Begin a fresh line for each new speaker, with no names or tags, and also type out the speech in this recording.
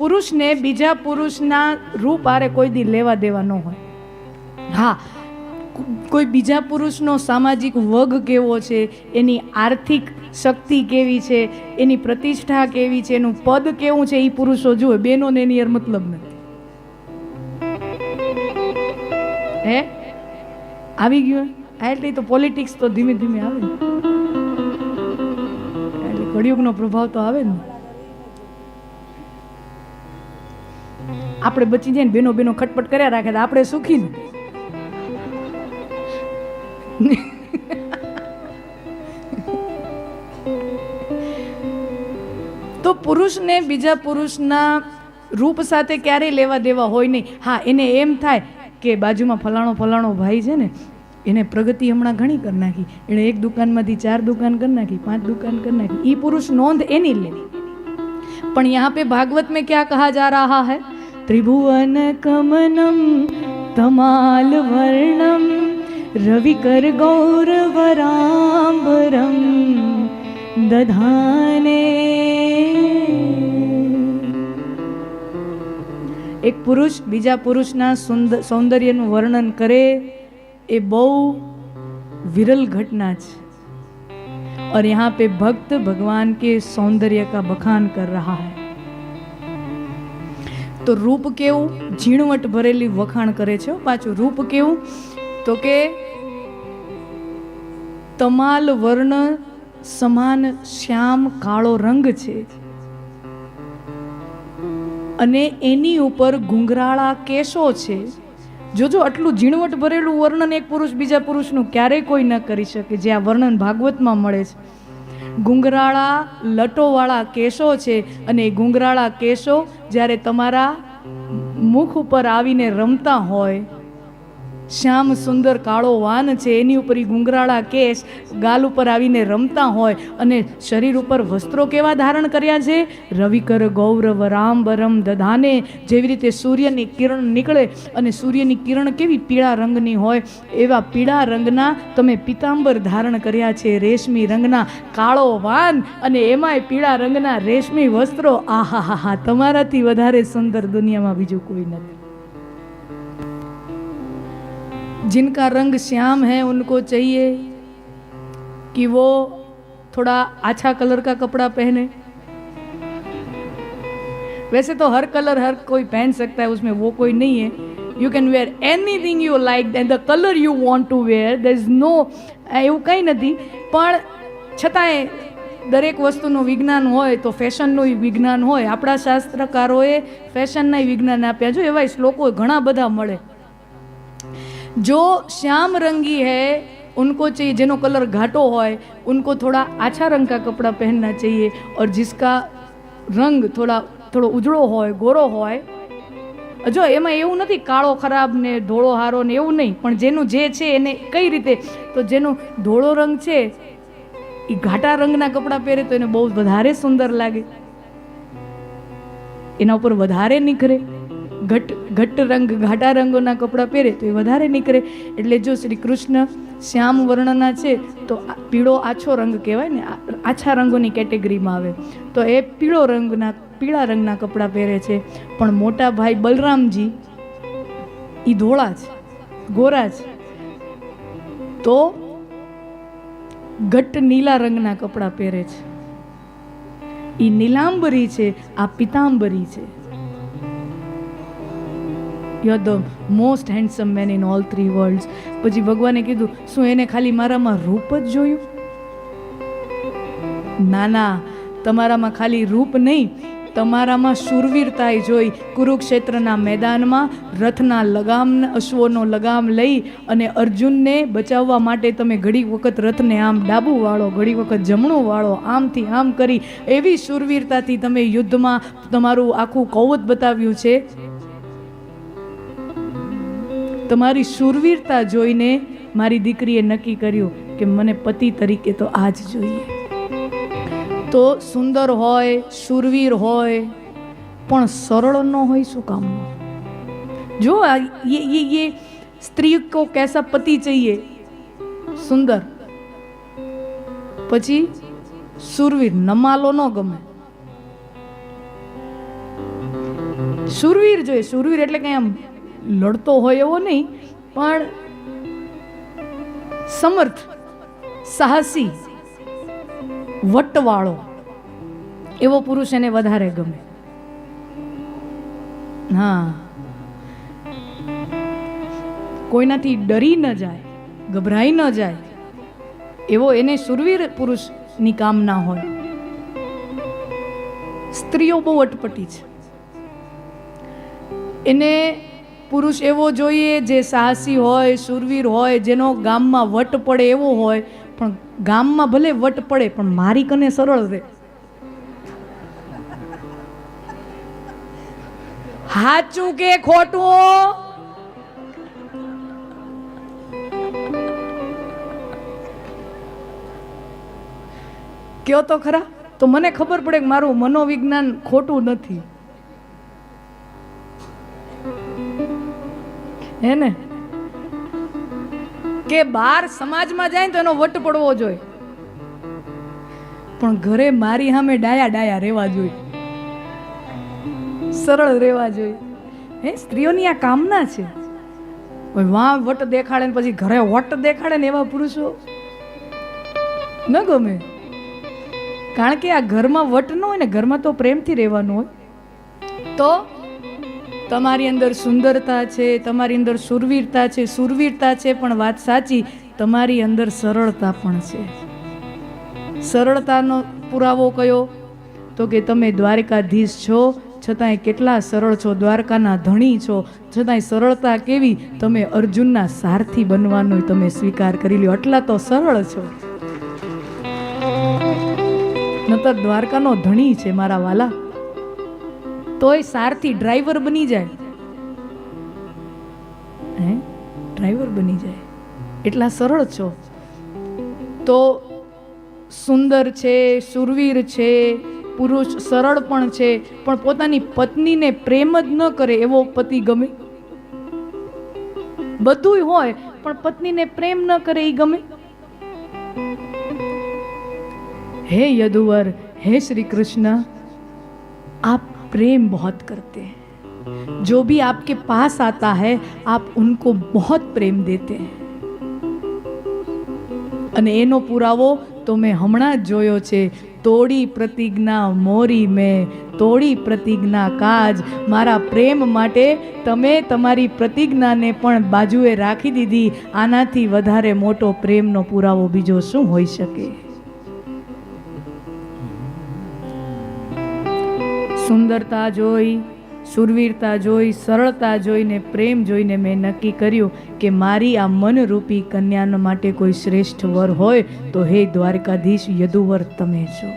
પુરુષને બીજા પુરુષના રૂપ આરે કોઈ દી લેવા દેવા ન હોય. હા, કોઈ બીજા પુરુષનો સામાજિક વગ કેવો છે, એની આર્થિક શક્તિ કેવી છે, એની પ્રતિષ્ઠા કેવી છે, એનું પદ કેવું છે, એ પુરુષો જુએ. બેનોને એની યાર મતલબ નથી. હે આવી ગયું એટલે તો પોલિટિક્સ તો ધીમે ધીમે આવે ને, એટલે કળિયુગનો પ્રભાવ તો આવે ને. આપણે બચી જાય ને, બેનો બેનો ખટપટ કર્યા રાખે તો આપણે સુખી ને. તો પુરુષને બીજા પુરુષના રૂપ સાથે ક્યારેય લેવા દેવા હોય નહીં. હા, એને એમ થાય કે બાજુમાં ફલાણો ભાઈ છે ને, એને પ્રગતિ હમણાં ઘણી કરી નાખી, એણે 1 દુકાનમાંથી 4 દુકાન કરી નાખી, 5 દુકાન કરી નાખી, એ પુરુષ નોંધ એની લે. પણ यहाँ पे भागवत में क्या कहा जा रहा है? त्रिभुवन कमनम तमाल वर्णम रविकर गौरवराम्बरम दधाने. એક પુરુષ બીજા પુરુષના સૌંદર્યનું વર્ણન કરે એ બહુ विरल घटना है. और यहाँ पे भक्त भगवान के सौंदर्य का बखान कर रहा है. तो रूप केवुं झीणवट भरेली वखाण करे छे. पाछुं रूप केवुं तो के तमाल वर्ण समान श्याम काळो रंग छे અને એની ઉપર ઘૂંઘરાળા કેશો છે. જોજો આટલું ઝીણવટ ભરેલું વર્ણન એક પુરુષ બીજા પુરુષનું ક્યારેય કોઈ ન કરી શકે, જે આ વર્ણન ભાગવતમાં મળે છે. ઘૂંઘરાળા લટોવાળા કેશો છે અને એ ઘૂંઘરાળા કેશો જ્યારે તમારા મુખ ઉપર આવીને રમતા હોય, શ્યામ સુંદર કાળો વાન છે એની ઉપર ઘૂંઘરાળા કેશ ગાલ ઉપર આવીને રમતા હોય, અને શરીર ઉપર વસ્ત્રો કેવા ધારણ કર્યા છે? રવિકર ગૌરવ રામબરમ દધાને. જેવી રીતે સૂર્યની કિરણ નીકળે અને સૂર્યની કિરણ કેવી પીળા રંગની હોય, એવા પીળા રંગના તમે પિતાંબર ધારણ કર્યા છે, રેશમી રંગના કાળો વાન અને એમાંય પીળા રંગના રેશમી વસ્ત્રો. આહા હા હા, તમારાથી વધારે સુંદર દુનિયામાં બીજું કોઈ નથી. जिनका रंग श्याम है उनको चाहिए कि वो थोड़ा अच्छा कलर का कपड़ा पहने. वैसे तो हर कलर हर कोई पहन सकता है, उसमें वो कोई नहीं है. You can wear anything you like and the color you want to wear. There is no એવું કંઈ નથી. પણ છતાંય દરેક વસ્તુનું વિજ્ઞાન હોય તો ફેશનનું વિજ્ઞાન હોય. આપણા શાસ્ત્રકારોએ ફેશનના વિજ્ઞાન આપ્યા. જો એવા શ્લોકો ઘણા બધા મળે. जो श्याम रंगी है उनको चाहिए, जिनो कलर घाटो होय उनको थोड़ा अच्छा रंग का कपड़ा पहनना चाहिए. और जिसका रंग थोड़ो उजड़ो होय गोरो होय, जो एमां एवुं नथी काळो खराब ने धोळो हारो ने एवुं नहीं, पण जेनुं जे छे एने कई रीते, तो जेनो धोळो रंग छे ई घाटा रंगना कपड़ा पहेरे तो एने बहु वधारे सुंदर लागे, एना उपर वधारे निखरे. घट रंग घाटा रंगोना कपड़ा पहरे तो ये वधारे निकले. એટલે જો શ્રી કૃષ્ણ શ્યામ વર્ણના છે તો પીળો આછો રંગ કહેવાય ને, આછા રંગોની કેટેગરીમાં આવે. તો એ પીળા રંગના કપડાં પહેરે છે. પણ મોટા ભાઈ બલરામજી એ ધોળા છે, ગોરા છે, તો ઘટ નીલા રંગના કપડાં પહેરે છે. એ નીલાંબરી છે, આ પિતાંબરી છે. You are the most handsome man in all 3 worlds. પછી ભગવાને કીધું, શું એને ખાલી મારામાં રૂપ જ જોયું? ના ના, તમારામાં ખાલી રૂપ નહીં, તમારામાં શૂરવીરતાય જોઈ. કુરુક્ષેત્રના મેદાનમાં રથના લગામ, અશ્વોનો લગામ લઈ અને અર્જુનને બચાવવા માટે તમે ઘડી વખત રથને આમ ડાબું વાળો, ઘડી વખત જમણું વાળો, આમથી આમ કરી એવી શૂરવીરતાથી તમે યુદ્ધમાં તમારું આખું કૌવત બતાવ્યું છે. તમારી શૂરવીરતા જોઈને મારી દીકરીએ નક્કી કર્યું કે મને પતિ તરીકે તો આ જ જોઈએ. તો સુંદર હોય, શૂરવીર હોય, પણ સરળ ન હોય શું કામનો? જો ये स्त्री को कैसा पति चाहिए? सुंदर, પછી શૂરવીર, નમાલો ન ગમે. શૂરવીર જોઈએ. શૂરવીર એટલે કંઈ આમ લડતો હોય એવો નહીં, પણ સમર્થ, સાહસી, વટવાળો એવો પુરુષ એને વધારે ગમે. હા, કોઈનાથી ડરી ન જાય, ગભરાઈ ન જાય એવો એને શૂરવીર પુરુષની કામના હોય. સ્ત્રીઓ બહુ અટપટી છે. એને પુરુષ એવો જોઈએ જે સાહસી હોય, શૂરવીર હોય, જેનો ગામમાં વટ પડે એવો હોય. પણ ગામમાં ભલે વટ પડે પણ મારી કને સરળ રહે. સાચું કે ખોટું? કયો તો ખરા, તો મને ખબર પડે કે મારું મનોવિજ્ઞાન ખોટું નથી. હે ને? કે બહાર સમાજમાં જાય તો એનો વટ પડવો જોઈએ, પણ ઘરે મારી સામે ડાયા ડાયા રહેવા જોઈએ, સરળ રહેવા જોઈએ. હે, સ્ત્રીઓની આ કામના છે. વાં વટ દેખાડે ને પછી ઘરે વટ દેખાડે ને એવા પુરુષો ન ગમે. કારણ કે આ ઘરમાં વટ ન હોય ને, ઘરમાં તો પ્રેમથી રહેવાનું હોય. તો તમારી અંદર સુંદરતા છે, તમારી અંદર શૂરવીરતા છે. શૂરવીરતા છે પણ વાત સાચી, તમારી અંદર સરળતા પણ છે. સરળતાનો પુરાવો કયો? તો કે તમે દ્વારકાધીશ છો છતાંય કેટલા સરળ છો, દ્વારકાના ધણી છો છતાંય સરળતા કેવી. તમે અર્જુનના સારથી બનવાનો તમે સ્વીકાર કરી લ્યો, આટલા તો સરળ છો. નતર દ્વારકાનો ધણી છે મારા વાલા, તોય સારથી ડ્રાઈવર બની જાય. હે, ડ્રાઈવર બની જાય, એટલા સરળ છો. તો સુંદર છે, શૂરવીર છે પુરુષ, સરળ પણ છે, પણ પોતાની પત્નીને પ્રેમ જ ન કરે એવો પતિ ગમે. બધુંય હોય પણ પત્નીને પ્રેમ ન કરે એ ગમે. हे यदुवर, हे श्री कृष्ण, आप प्रेम बहुत करते हैं, जो भी आपके पास आता है आप उनको बहुत प्रेम देते हैं. અને એનો પુરાવો તો મેં હમણાં જ જોયો છે. તોડી પ્રતિજ્ઞા મોરી મેં, તોડી પ્રતિજ્ઞા કાજ. મારા પ્રેમ માટે તમે તમારી પ્રતિજ્ઞાને પણ બાજુએ રાખી દીધી. આનાથી વધારે મોટો પ્રેમનો પુરાવો બીજો શું હોઈ શકે? સુંદરતા જોઈ, શૂરવીરતા જોઈ, સરળતા જોઈને, પ્રેમ જોઈને મેં નક્કી કર્યું કે મારી આ મનરૂપી કન્યાના માટે કોઈ શ્રેષ્ઠ વર હોય તો હે દ્વારકાધીશ યદુવર તમે છો.